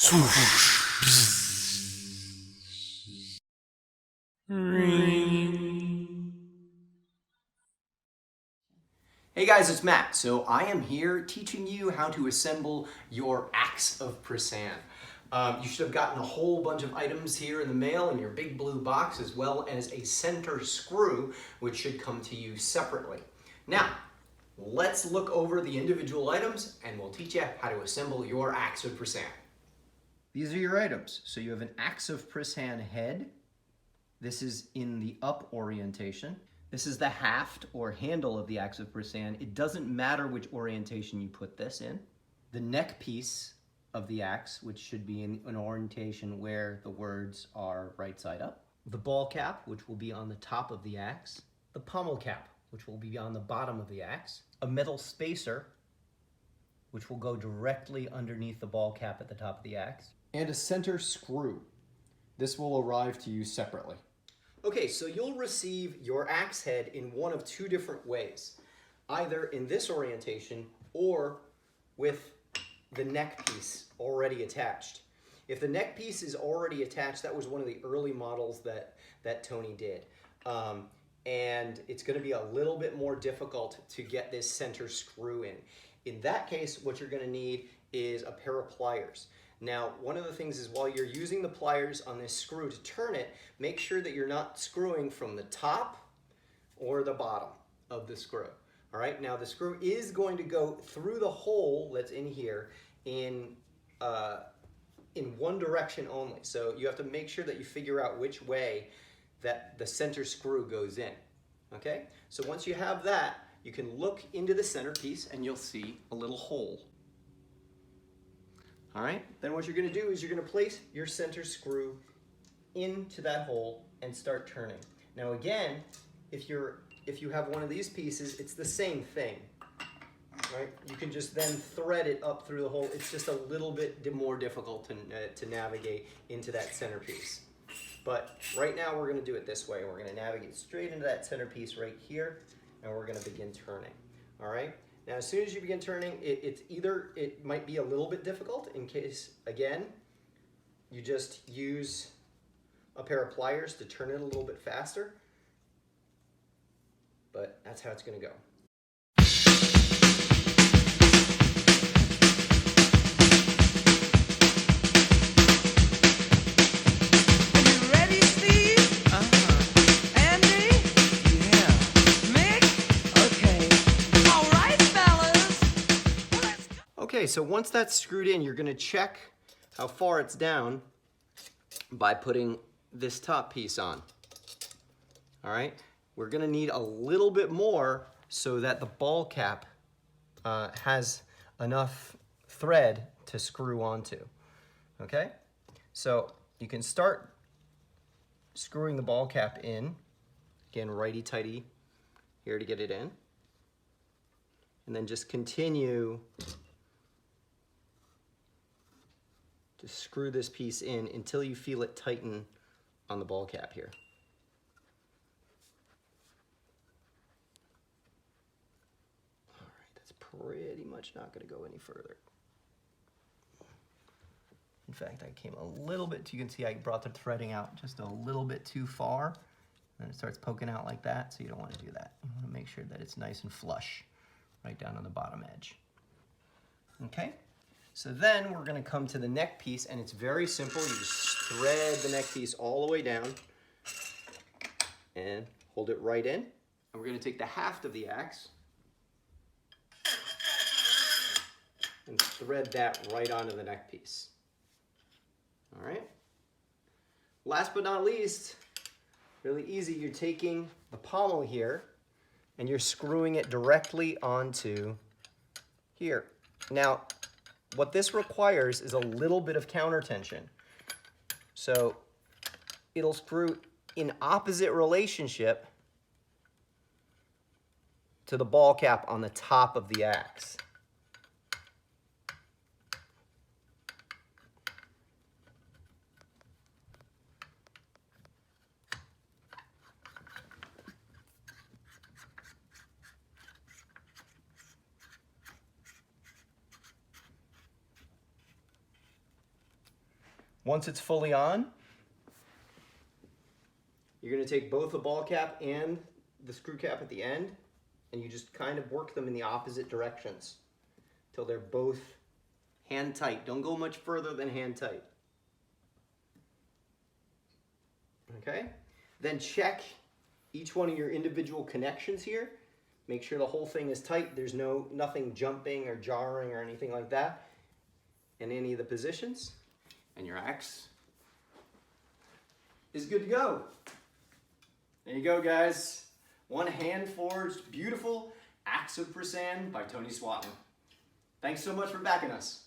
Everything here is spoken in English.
Hey guys, it's Matt. So I am here teaching you how to assemble your AXE of Prissan. You should have gotten a whole bunch of items here in the mail in your big blue box, as well as a center screw, which should come to you separately. Now, let's look over the individual items and we'll teach you how to assemble your AXE of Prissan. These are your items. So you have an AXE of Prissan head. This is in the up orientation. This is the haft or handle of the AXE of Prissan. It doesn't matter which orientation you put this in. The neck piece of the axe, which should be in an orientation where the words are right side up. The ball cap, which will be on the top of the axe. The pommel cap, which will be on the bottom of the axe. A metal spacer, which will go directly underneath the ball cap at the top of the axe. And a center screw. This will arrive to you separately. Okay, so you'll receive your axe head in one of two different ways. Either in this orientation or with the neck piece already attached. If the neck piece is already attached, that was one of the early models that Tony did. And it's going to be a little bit more difficult to get this center screw in. In that case, what you're going to need is a pair of pliers. Now, one of the things is while you're using the pliers on this screw to turn it, make sure that you're not screwing from the top or the bottom of the screw. All right, now the screw is going to go through the hole that's in here in one direction only. So you have to make sure that you figure out which way that the center screw goes in. Okay, so once you have that, you can look into the center piece and you'll see a little hole. All right, then what you're going to do is you're going to place your center screw into that hole and start turning. Now again, if you have one of these pieces, it's the same thing. Right? You can just then thread it up through the hole. It's just a little bit more difficult to navigate into that center piece. But right now we're going to do it this way. We're going to navigate straight into that center piece right here, and we're going to begin turning. All right? Now, as soon as you begin turning, it might be a little bit difficult in case, again, you just use a pair of pliers to turn it a little bit faster. But that's how it's going to go. Okay, so once that's screwed in, you're going to check how far it's down by putting this top piece on. All right, we're going to need a little bit more so that the ball cap has enough thread to screw onto. Okay, so you can start screwing the ball cap in. Again, righty-tighty here to get it in. And then just continue to screw this piece in until you feel it tighten on the ball cap here. All right, that's pretty much not going to go any further. In fact, I came a little bit, you can see I brought the threading out just a little bit too far, and it starts poking out like that, so you don't want to do that. You want to make sure that it's nice and flush right down on the bottom edge. Okay? So then we're going to come to the neck piece, and it's very simple. You just thread the neck piece all the way down and hold it right in. And we're going to take the haft of the axe and thread that right onto the neck piece. All right. Last but not least, really easy, you're taking the pommel here and you're screwing it directly onto here. Now, what this requires is a little bit of counter tension. So it'll screw in opposite relationship to the ball cap on the top of the axe. Once it's fully on, you're going to take both the ball cap and the screw cap at the end, and you just kind of work them in the opposite directions till they're both hand tight. Don't go much further than hand tight. Okay? Then check each one of your individual connections here. Make sure the whole thing is tight. There's nothing jumping or jarring or anything like that in any of the positions. And your axe is good to go. There you go, guys. One hand-forged, beautiful Axe of Prissan by Tony Swatton. Thanks so much for backing us.